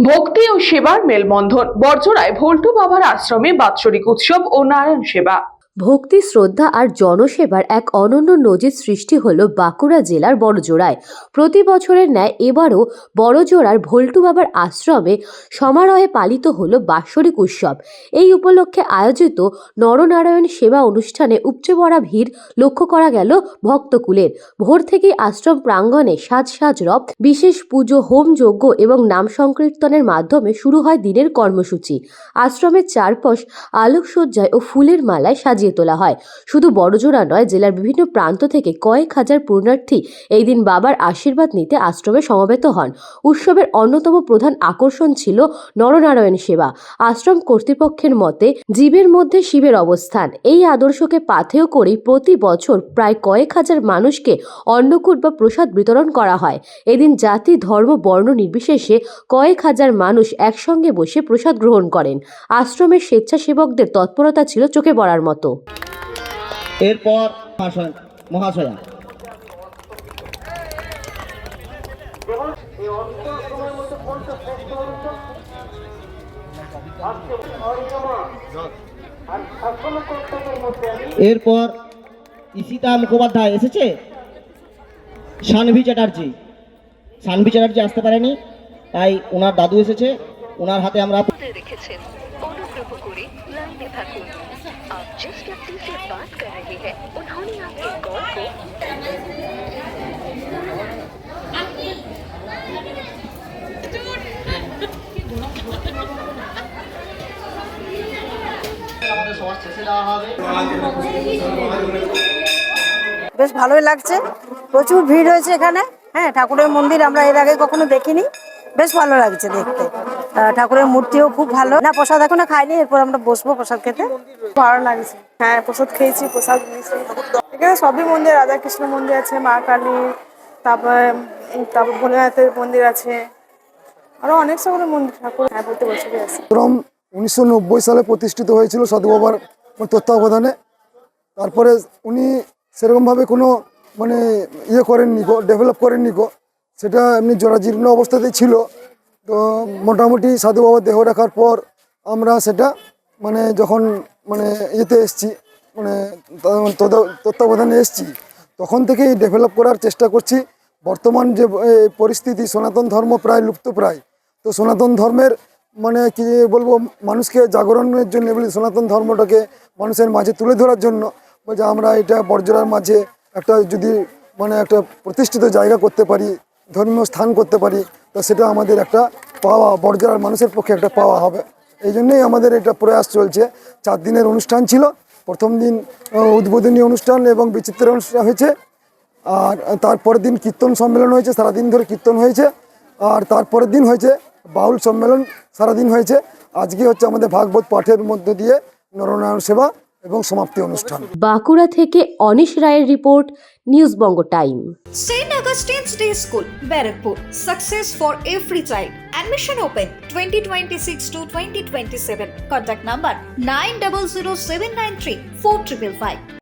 ভক্তি ও সেবার মেলবন্ধন। বড়জোড়ায় ভোল্টু বাবার আশ্রমে বাৎসরিক উৎসব ও নারায়ণ সেবা। ভক্তি, শ্রদ্ধা আর জনসেবার এক অনন্য নজির সৃষ্টি হলো বাঁকুড়া জেলার বড়জোড়ায়। প্রতি বছরের ন্যায় এবারও বড়জোড়ার ভোল্টু বাবার আশ্রমে সমারোহে পালিত হলো বাৎসরিক উৎসব। এই উপলক্ষে আয়োজিত নরনারায়ণ সেবা অনুষ্ঠানে উপচে পড়া ভিড় লক্ষ্য করা গেল ভক্তকুলের। ভোর থেকেই আশ্রম প্রাঙ্গণে সাজ সাজ রব, বিশেষ পুজো, হোম যজ্ঞ এবং নাম সংকীর্তনের মাধ্যমে শুরু হয় দিনের কর্মসূচি। আশ্রমের চারপাশ আলোকসজ্জায় ও ফুলের মালায় সাজিয়ে তোলা হয়। শুধু বড়জোড়া নয়, জেলার বিভিন্ন প্রান্ত থেকে কয়েক হাজার পুণ্যার্থী এই দিন বাবার আশীর্বাদ নিতে আশ্রমে সমবেত হন। উৎসবের অন্যতম প্রধান আকর্ষণ ছিল নরনারায়ণ সেবা। আশ্রম কর্তৃপক্ষের মতে জীবের মধ্যে শিবের অবস্থান। এই আদর্শকে পাথেয় করেই প্রতি বছর প্রায় কয়েক হাজার মানুষকে অন্নকূট বা প্রসাদ বিতরণ করা হয়। এদিন জাতি, ধর্ম, বর্ণ নির্বিশেষে কয়েক হাজার মানুষ একসঙ্গে বসে প্রসাদ গ্রহণ করেন। আশ্রমের স্বেচ্ছাসেবকদের তৎপরতা ছিল চোখে পড়ার মতো। এরপর মহাশয়া এরপর ঈশিতা মুখোপাধ্যায় এসেছে। সানভি চ্যাটার্জি আসতে পারেনি, তাই ওনার দাদু এসেছে, ওনার হাতে আমরা রেখেছেন। অনুগ্রহ করে লাইনে থাকুন। आप जिस व्यक्ति से बात कर रहे हैं उन्होंने आपके कॉल को বেশ ভালোই লাগছে, প্রচুর ভিড় হয়েছে এখানে। হ্যাঁ, ঠাকুরের মন্দির আমরা এর আগে কখনো দেখিনি, বেশ ভালো লাগছে দেখতে। ঠাকুরের মূর্তিও খুব ভালো। না, প্রসাদ এখনো খাইনি, এরপর আমরা বসবো প্রসাদ খেতে। ভালো লাগছে। হ্যাঁ, প্রসাদ খেয়েছি, প্রসাদ নিয়েছি। এখানে সবই মন্দির, রাধাকৃষ্ণ মন্দির আছে, মা কালী, তারপরে ভোলেনাথের মন্দির আছে, আরো অনেক সবগুলো মন্দির ঠাকুর প্রতি বছরই আছে। 1990 সালে প্রতিষ্ঠিত হয়েছিল সাধু বাবার তত্ত্বাবধানে। তারপরে উনি সেরকমভাবে কোনো মানে করেননি, ডেভেলপ করেননি, সেটা এমনি জরাজীর্ণ অবস্থাতেই ছিল। তো মোটামুটি সাধু বাবার দেহ রাখার পর আমরা সেটা মানে যখন মানে এসছি, মানে তত্ত্বাবধানে এসছি, তখন থেকেই ডেভেলপ করার চেষ্টা করছি। বর্তমান যে পরিস্থিতি, সনাতন ধর্ম প্রায় লুপ্তপ্রায়। তো সনাতন ধর্মের মানে কি বলবো, মানুষকে জাগরণের জন্য বলি, সনাতন ধর্মটাকে মানুষের মাঝে তুলে ধরার জন্য যে আমরা এটা বড়জোড়ার মাঝে একটা যদি মানে একটা প্রতিষ্ঠিত জায়গা করতে পারি, ধর্মীয় স্থান করতে পারি, তো সেটা আমাদের একটা পাওয়া, বড়জোড়ার মানুষের পক্ষে একটা পাওয়া হবে। এই জন্যই আমাদের এটা প্রয়াস চলছে। 4 দিনের অনুষ্ঠান ছিল। প্রথম দিন উদ্বোধনী অনুষ্ঠান এবং বিচিত্র অনুষ্ঠান হয়েছে, আর তারপরের দিন কীর্তন সম্মেলন হয়েছে, সারাদিন ধরে কীর্তন হয়েছে। আর তারপরের দিন হয়েছে বাউল সম্মেলন, সারাদিন হয়েছে। আজকে হচ্ছে আমাদের ভাগবত পাঠের মধ্য দিয়ে নরনারায়ণ সেবা এবং সমাপ্তি অনুষ্ঠান। বাঁকুড়া থেকে অনিশ রায়ের report, news Banga time. St. Augustine's Day School, Barrackpur. Success for every child. Admission open 2026 to 2027. Contact number 900793 4555.